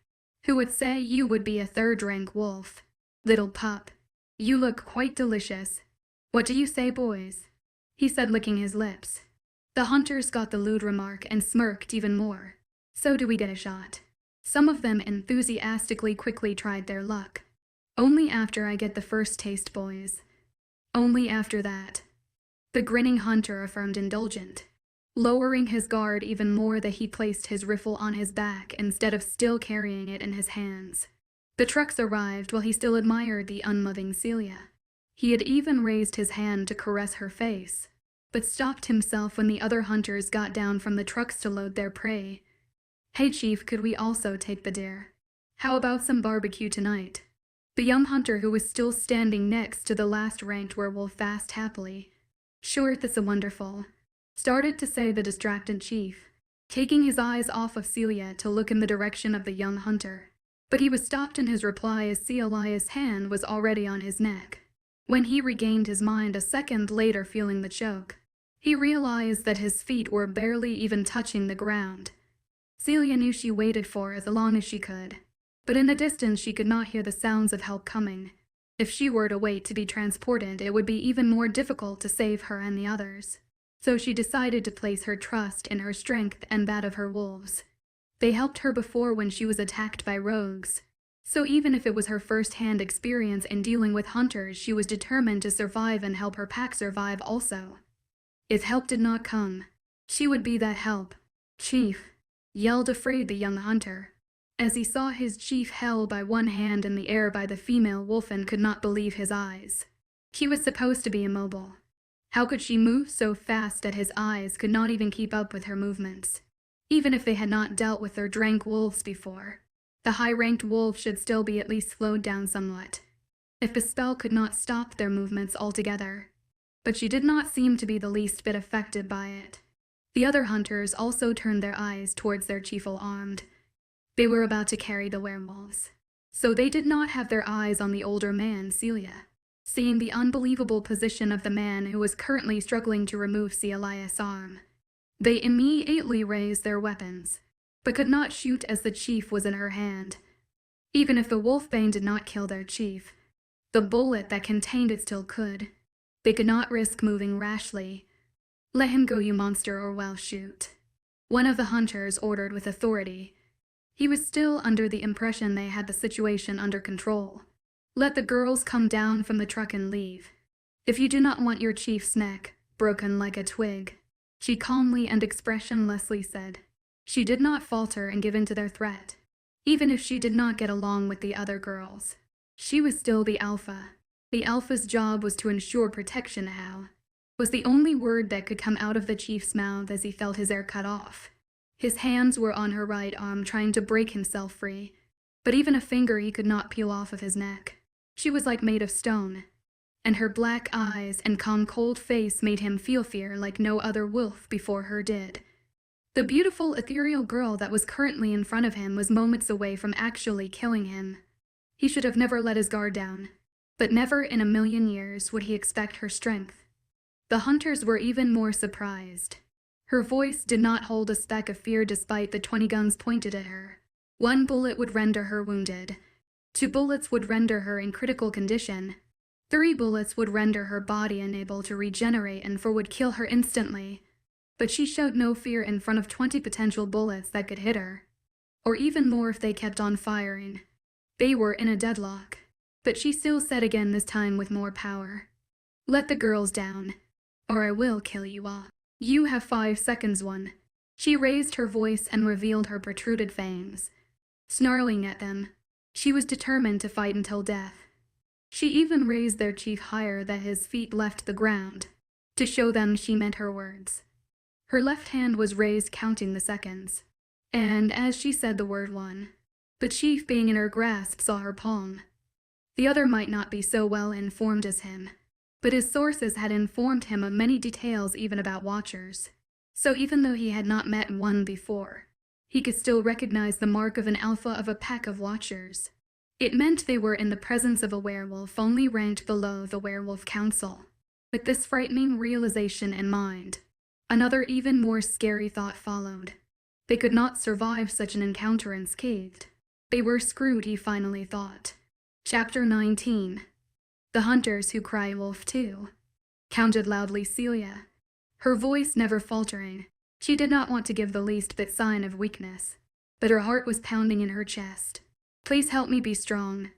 Who would say you would be a third-rank wolf? Little pup, you look quite delicious. What do you say, boys? He said, licking his lips. The hunters got the lewd remark and smirked even more. So do we get a shot? Some of them enthusiastically quickly tried their luck. Only after I get the first taste, boys. Only after that. The grinning hunter affirmed, indulgent. Lowering his guard even more, that he placed his rifle on his back instead of still carrying it in his hands. The trucks arrived while he still admired the unmoving Celia. He had even raised his hand to caress her face, but stopped himself when the other hunters got down from the trucks to load their prey. Hey chief, could we also take the deer? How about some barbecue tonight? The young hunter, who was still standing next to the last ranked werewolf, asked happily. Sure, that's a wonderful, started to say the distracted chief, taking his eyes off of Celia to look in the direction of the young hunter. But he was stopped in his reply as Celia's hand was already on his neck. When he regained his mind a second later, feeling the choke, he realized that his feet were barely even touching the ground. Celia knew she waited for as long as she could, but in the distance she could not hear the sounds of help coming. If she were to wait to be transported, it would be even more difficult to save her and the others. So she decided to place her trust in her strength and that of her wolves. They helped her before when she was attacked by rogues. So even if it was her first-hand experience in dealing with hunters, she was determined to survive and help her pack survive also. If help did not come, she would be that help. Chief, yelled afraid the young hunter, as he saw his chief held by one hand in the air by the female wolf and could not believe his eyes. She was supposed to be immobile. How could she move so fast that his eyes could not even keep up with her movements? Even if they had not dealt with their drank wolves before, the high-ranked wolf should still be at least slowed down somewhat. if the spell could not stop their movements altogether. But she did not seem to be the least bit affected by it. The other hunters also turned their eyes towards their chief armed. They were about to carry the werewolves. So they did not have their eyes on the older man, Celia. Seeing the unbelievable position of the man who was currently struggling to remove Celia's arm, they immediately raised their weapons, but could not shoot as the chief was in her hand. Even if the wolfbane did not kill their chief, the bullet that contained it still could. They could not risk moving rashly. "Let him go, you monster, or we'll shoot," one of the hunters ordered with authority. He was still under the impression they had the situation under control. "Let the girls come down from the truck and leave. If you do not want your chief's neck broken like a twig," she calmly and expressionlessly said. She did not falter and give in to their threat, even if she did not get along with the other girls. She was still the alpha. The alpha's job was to ensure protection. "How" was the only word that could come out of the chief's mouth as he felt his air cut off. His hands were on her right arm, trying to break himself free, but even a finger he could not peel off of his neck. She was like made of stone, and her black eyes and calm, cold face made him feel fear like no other wolf before her did. The beautiful, ethereal girl that was currently in front of him was moments away from actually killing him. He should have never let his guard down, but never in a million years would he expect her strength. The hunters were even more surprised. Her voice did not hold a speck of fear despite the 20 guns pointed at her. 1 bullet would render her wounded. 2 bullets would render her in critical condition. 3 bullets would render her body unable to regenerate, and 4 would kill her instantly. But she showed no fear in front of 20 potential bullets that could hit her, or even more if they kept on firing. They were in a deadlock, but she still said again, this time with more power, "Let the girls down, or I will kill you all. You have 5 seconds." One. She raised her voice and revealed her protruded fangs. Snarling at them, she was determined to fight until death. She even raised their chief higher that his feet left the ground, to show them she meant her words. Her left hand was raised, counting the seconds, and as she said the word 1, the chief, being in her grasp, saw her palm. The other might not be so well informed as him, but his sources had informed him of many details, even about watchers. So even though he had not met one before, he could still recognize the mark of an alpha of a pack of watchers. It meant they were in the presence of a werewolf only ranked below the werewolf council. With this frightening realization in mind, another even more scary thought followed. They could not survive such an encounter unscathed. They were screwed, he finally thought. Chapter 19. The hunters who cry wolf too, counted loudly Celia, her voice never faltering. She did not want to give the least bit sign of weakness, but her heart was pounding in her chest. "Please help me be strong."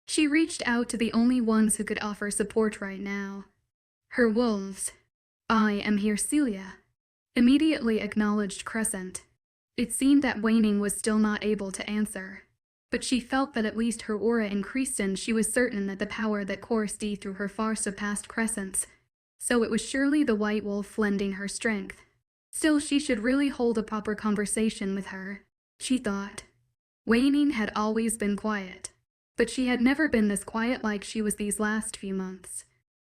She reached out to the only ones who could offer support right now. Her wolves. "I am here," Celia immediately acknowledged Crescent. It seemed that Waning was still not able to answer, but she felt that at least her aura increased, and she was certain that the power that coursed through her far surpassed Crescent's. So it was surely the white wolf lending her strength. Still, she should really hold a proper conversation with her, she thought. Waning had always been quiet, but she had never been this quiet like she was these last few months.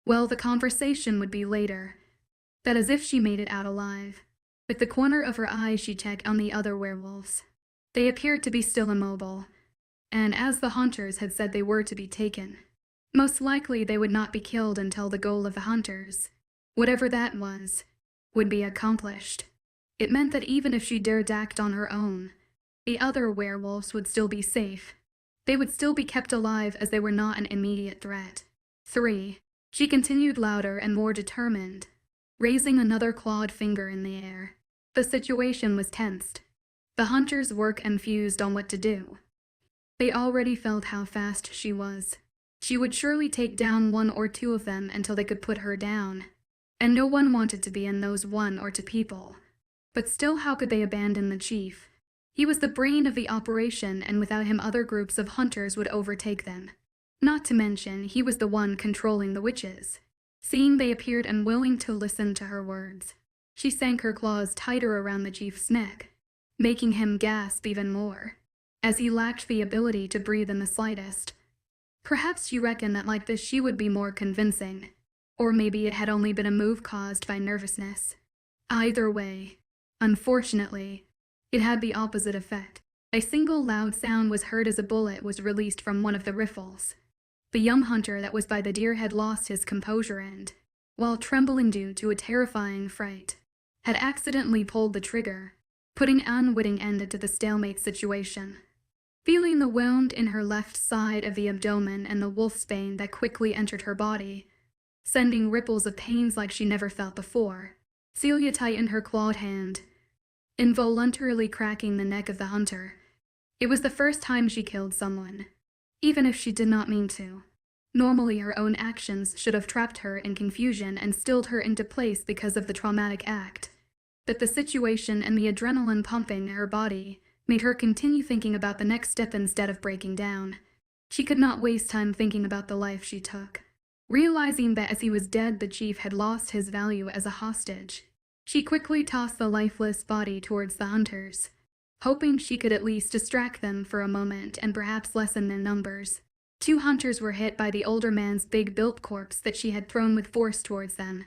Well, the conversation would be later. That as if she made it out alive. With the corner of her eye she checked on the other werewolves. They appeared to be still immobile, and as the hunters had said, they were to be taken. Most likely they would not be killed until the goal of the hunters, whatever that was, would be accomplished. It meant that even if she dared act on her own, the other werewolves would still be safe. They would still be kept alive as they were not an immediate threat. 3. She continued louder and more determined, raising another clawed finger in the air. The situation was tensed. The hunters were confused on what to do. They already felt how fast she was. She would surely take down 1 or 2 of them until they could put her down, and no one wanted to be in those 1 or 2 people. But still, how could they abandon the chief? He was the brain of the operation, and without him other groups of hunters would overtake them. Not to mention, he was the one controlling the witches. Seeing they appeared unwilling to listen to her words, she sank her claws tighter around the chief's neck, making him gasp even more, as he lacked the ability to breathe in the slightest. Perhaps you reckon that like this she would be more convincing. Or maybe it had only been a move caused by nervousness. Either way, unfortunately, it had the opposite effect. A single loud sound was heard as a bullet was released from one of the riffles. The young hunter that was by the deer had lost his composure and, while trembling due to a terrifying fright, had accidentally pulled the trigger, putting an unwitting end to the stalemate situation. Feeling the wound in her left side of the abdomen and the wolf's bane that quickly entered her body, sending ripples of pains like she never felt before, Celia tightened her clawed hand, involuntarily cracking the neck of the hunter. It was the first time she killed someone, even if she did not mean to. Normally her own actions should have trapped her in confusion and stilled her into place because of the traumatic act. But the situation and the adrenaline pumping in her body made her continue thinking about the next step instead of breaking down. She could not waste time thinking about the life she took. Realizing that as he was dead the chief had lost his value as a hostage, she quickly tossed the lifeless body towards the hunters, hoping she could at least distract them for a moment and perhaps lessen their numbers. 2 hunters were hit by the older man's big-built corpse that she had thrown with force towards them,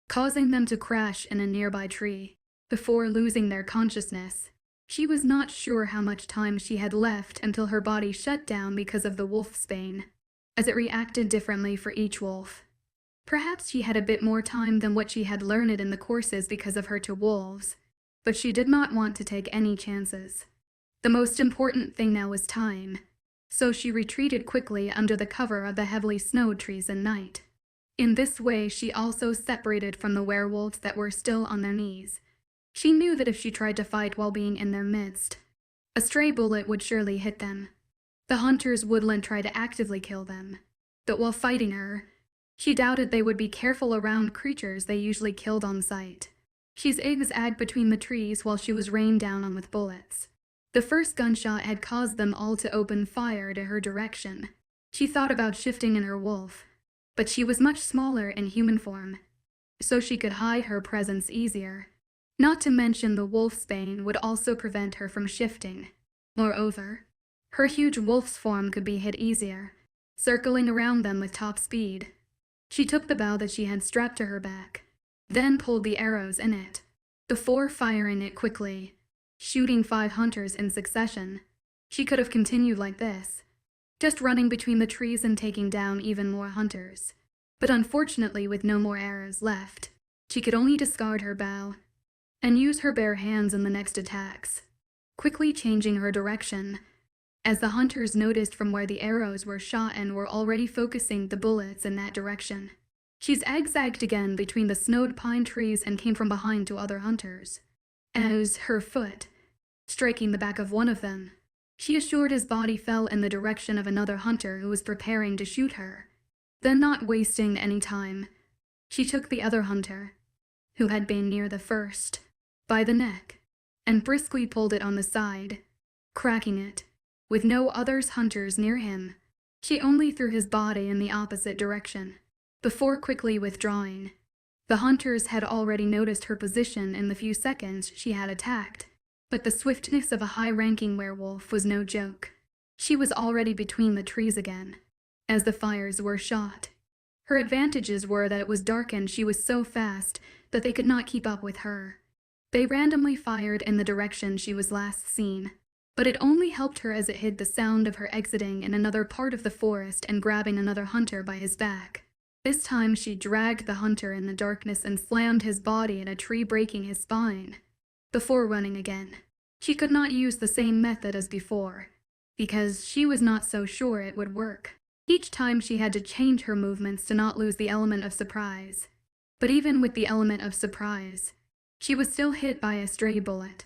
causing them to crash in a nearby tree. Before losing their consciousness, she was not sure how much time she had left until her body shut down because of the wolf's bane, as it reacted differently for each wolf. Perhaps she had a bit more time than what she had learned in the courses because of her 2 wolves, but she did not want to take any chances. The most important thing now was time, so she retreated quickly under the cover of the heavily snowed trees and night. In this way she also separated from the werewolves that were still on their knees. She knew that if she tried to fight while being in their midst, a stray bullet would surely hit them. The hunters wouldn't try to actively kill them, but while fighting her, she doubted they would be careful around creatures they usually killed on sight. She zigzagged between the trees while she was rained down on with bullets. The first gunshot had caused them all to open fire to her direction. She thought about shifting in her wolf, but she was much smaller in human form, so she could hide her presence easier. Not to mention the wolf's bane would also prevent her from shifting. Moreover, her huge wolf's form could be hit easier, circling around them with top speed. She took the bow that she had strapped to her back, then pulled the arrows in it, before firing it quickly, shooting 5 hunters in succession. She could have continued like this, just running between the trees and taking down even more hunters. But unfortunately, with no more arrows left, she could only discard her bow and use her bare hands in the next attacks, quickly changing her direction, as the hunters noticed from where the arrows were shot and were already focusing the bullets in that direction. She zigzagged again between the snowed pine trees and came from behind to other hunters. As her foot, striking the back of one of them, she assured his body fell in the direction of another hunter who was preparing to shoot her. Then, not wasting any time, she took the other hunter, who had been near the first, by the neck, and briskly pulled it on the side, cracking it. With no other hunters near him, she only threw his body in the opposite direction, before quickly withdrawing. The hunters had already noticed her position in the few seconds she had attacked, but the swiftness of a high-ranking werewolf was no joke. She was already between the trees again, as the fires were shot. Her advantages were that it was dark and she was so fast that they could not keep up with her. They randomly fired in the direction she was last seen, but it only helped her as it hid the sound of her exiting in another part of the forest and grabbing another hunter by his back. This time she dragged the hunter in the darkness and slammed his body in a tree, breaking his spine, before running again. She could not use the same method as before, because she was not so sure it would work. Each time she had to change her movements to not lose the element of surprise. But even with the element of surprise, she was still hit by a stray bullet.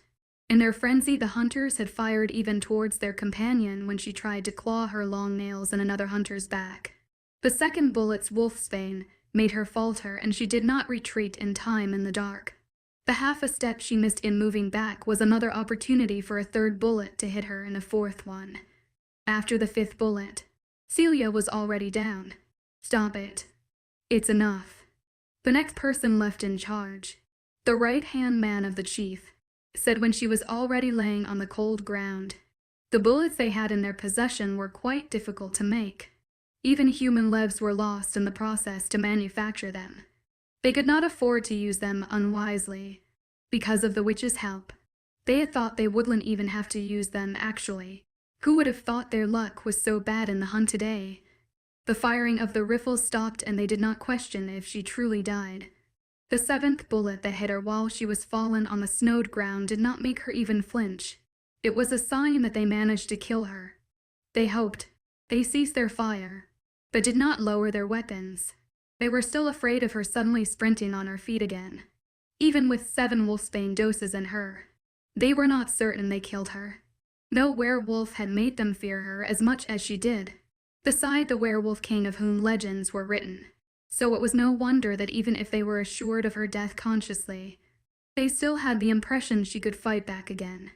In their frenzy, the hunters had fired even towards their companion when she tried to claw her long nails in another hunter's back. The second bullet's wolfsbane made her falter, and she did not retreat in time in the dark. The half a step she missed in moving back was another opportunity for a third bullet to hit her and a fourth one. After the 5th bullet, Celia was already down. "Stop it. It's enough." The next person left in charge, the right-hand man of the chief, said when she was already laying on the cold ground. The bullets they had in their possession were quite difficult to make. Even human lives were lost in the process to manufacture them. They could not afford to use them unwisely. Because of the witch's help, they had thought they wouldn't even have to use them actually. Who would have thought their luck was so bad in the hunt today? The firing of the rifles stopped and they did not question if she truly died. The seventh bullet that hit her while she was fallen on the snowed ground did not make her even flinch. It was a sign that they managed to kill her. They hoped. They ceased their fire, but did not lower their weapons. They were still afraid of her suddenly sprinting on her feet again. Even with 7 wolfsbane doses in her, they were not certain they killed her. No werewolf had made them fear her as much as she did, beside the werewolf king of whom legends were written. So it was no wonder that even if they were assured of her death consciously, they still had the impression she could fight back again.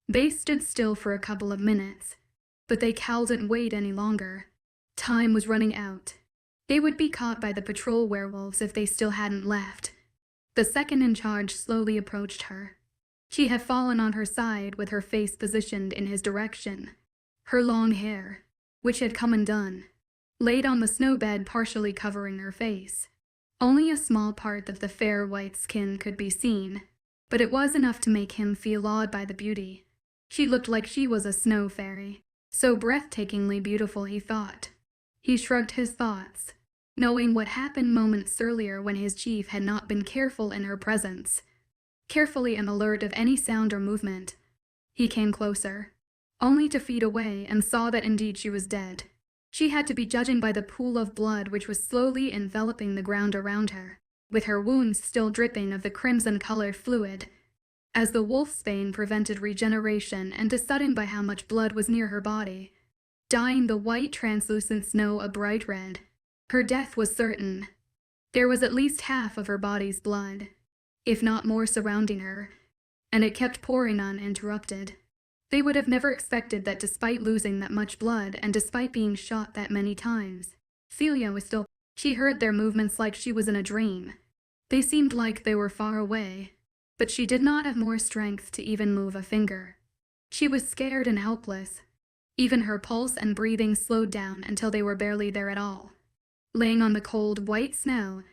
They stood still for a couple of minutes, but they couldn't wait any longer. Time was running out. They would be caught by the patrol werewolves if they still hadn't left. The second in charge slowly approached her. She had fallen on her side with her face positioned in his direction. Her long hair, which had come undone, laid on the snow bed partially covering her face. Only a small part of the fair white skin could be seen, but it was enough to make him feel awed by the beauty. She looked like she was a snow fairy, so breathtakingly beautiful he thought. He shrugged his thoughts, knowing what happened moments earlier when his chief had not been careful in her presence, carefully and alert of any sound or movement. He came closer, only to feet away, and saw that indeed she was dead. She had to be judging by the pool of blood which was slowly enveloping the ground around her, with her wounds still dripping of the crimson-colored fluid, as the wolfsbane prevented regeneration and deciding by how much blood was near her body, dyeing the white translucent snow a bright red. Her death was certain. There was at least half of her body's blood, if not more, surrounding her, and it kept pouring uninterrupted. They would have never expected that despite losing that much blood and despite being shot that many times, Celia was still. She heard their movements like she was in a dream. They seemed like they were far away, but she did not have more strength to even move a finger. She was scared and helpless. Even her pulse and breathing slowed down until they were barely there at all. Laying on the cold, white snow,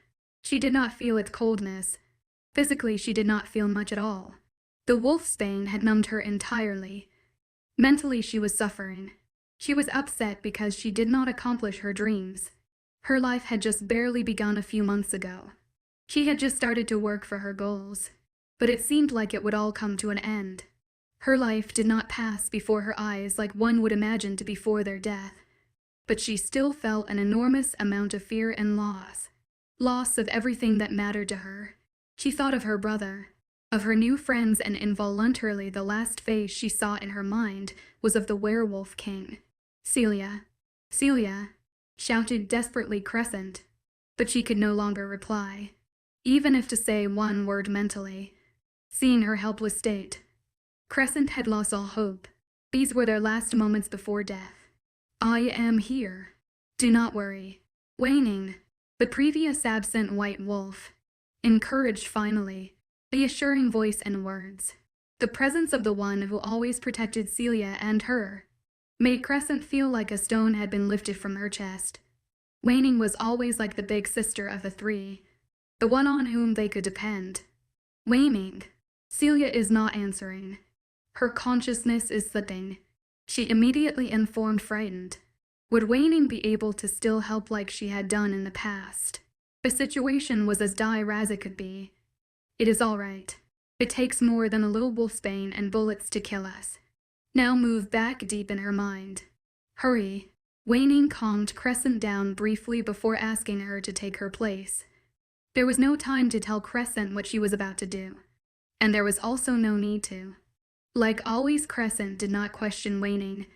she did not feel its coldness. Physically, she did not feel much at all. The wolfsbane had numbed her entirely. Mentally, she was suffering. She was upset because she did not accomplish her dreams. Her life had just barely begun a few months ago. She had just started to work for her goals, but it seemed like it would all come to an end. Her life did not pass before her eyes like one would imagine to before their death, but she still felt an enormous amount of fear and loss of everything that mattered to her. She thought of her brother, of her new friends, and involuntarily the last face she saw in her mind was of the werewolf king. "Celia, Celia," shouted desperately Crescent, but she could no longer reply, even if to say one word mentally. Seeing her helpless state, Crescent had lost all hope. These were their last moments before death. "I am here. Do not worry." Waning, the previous absent white wolf, encouraged finally, the assuring voice and words. The presence of the one who always protected Celia and her made Crescent feel like a stone had been lifted from her chest. Waning was always like the big sister of the three, the one on whom they could depend. Waning. Celia is not answering. Her consciousness is slipping. She immediately informed, frightened. Would Waning be able to still help like she had done in the past? The situation was as dire as it could be. "It is all right. It takes more than a little wolfsbane and bullets to kill us." Now move back deep in her mind. "Hurry." Waning calmed Crescent down briefly before asking her to take her place. There was no time to tell Crescent what she was about to do, and there was also no need to. Like always, Crescent did not question Waning.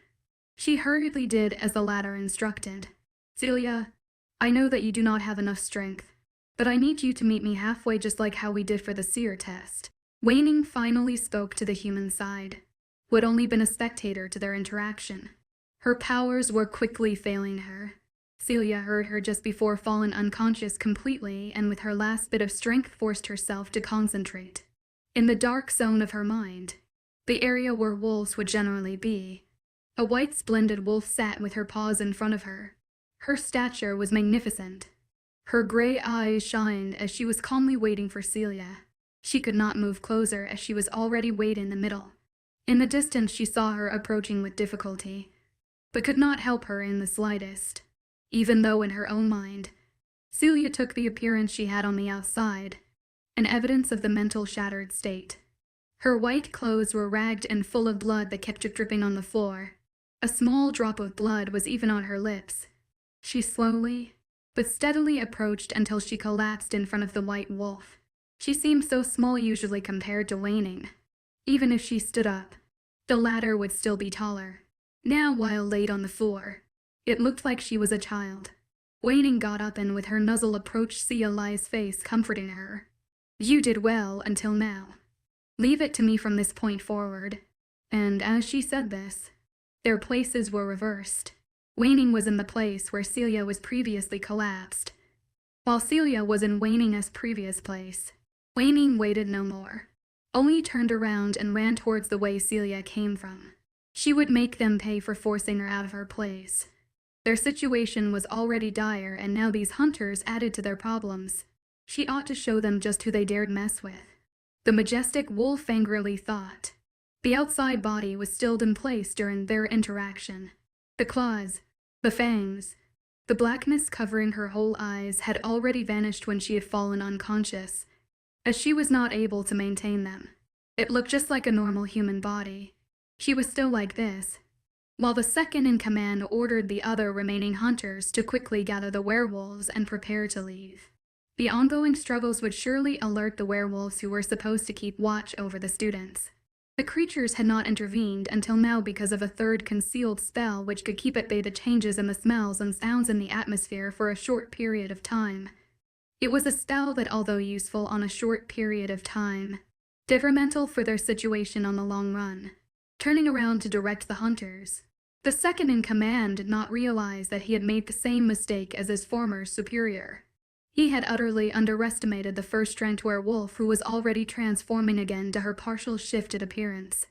She hurriedly did as the latter instructed. "Celia, I know that you do not have enough strength, but I need you to meet me halfway, just like how we did for the seer test." Waning finally spoke to the human side, who had only been a spectator to their interaction. Her powers were quickly failing her. Celia heard her just before falling unconscious completely, and with her last bit of strength forced herself to concentrate. In the dark zone of her mind, the area where wolves would generally be, a white splendid wolf sat with her paws in front of her, Her stature was magnificent. Her gray eyes shined as she was calmly waiting for Celia. She could not move closer as she was already way in the middle. In the distance she saw her approaching with difficulty, but could not help her in the slightest, even though in her own mind, Celia took the appearance she had on the outside, an evidence of the mental shattered state. Her white clothes were ragged and full of blood that kept dripping on the floor. A small drop of blood was even on her lips. She slowly, but steadily approached until she collapsed in front of the white wolf. She seemed so small usually compared to Waning. Even if she stood up, the latter would still be taller. Now, while laid on the floor, it looked like she was a child. Waning got up and with her nuzzle approached Celia's face, comforting her. "You did well until now. Leave it to me from this point forward." And as she said this, their places were reversed. Waning was in the place where Celia was previously collapsed, while Celia was in Waning's previous place. Waning waited no more, only turned around and ran towards the way Celia came from. She would make them pay for forcing her out of her place. Their situation was already dire, and now these hunters added to their problems. She ought to show them just who they dared mess with. The majestic wolf angrily thought. The outside body was still in place during their interaction. The claws, the fangs, the blackness covering her whole eyes had already vanished when she had fallen unconscious, as she was not able to maintain them. It looked just like a normal human body. She was still like this, while the second in command ordered the other remaining hunters to quickly gather the werewolves and prepare to leave. The ongoing struggles would surely alert the werewolves who were supposed to keep watch over the students. The creatures had not intervened until now because of a third concealed spell which could keep at bay the changes in the smells and sounds in the atmosphere for a short period of time. It was a spell that, although useful on a short period of time, detrimental for their situation on the long run. Turning around to direct the hunters, the second in command did not realize that he had made the same mistake as his former superior. He had utterly underestimated the first-ranked werewolf who was already transforming again to her partial shifted appearance.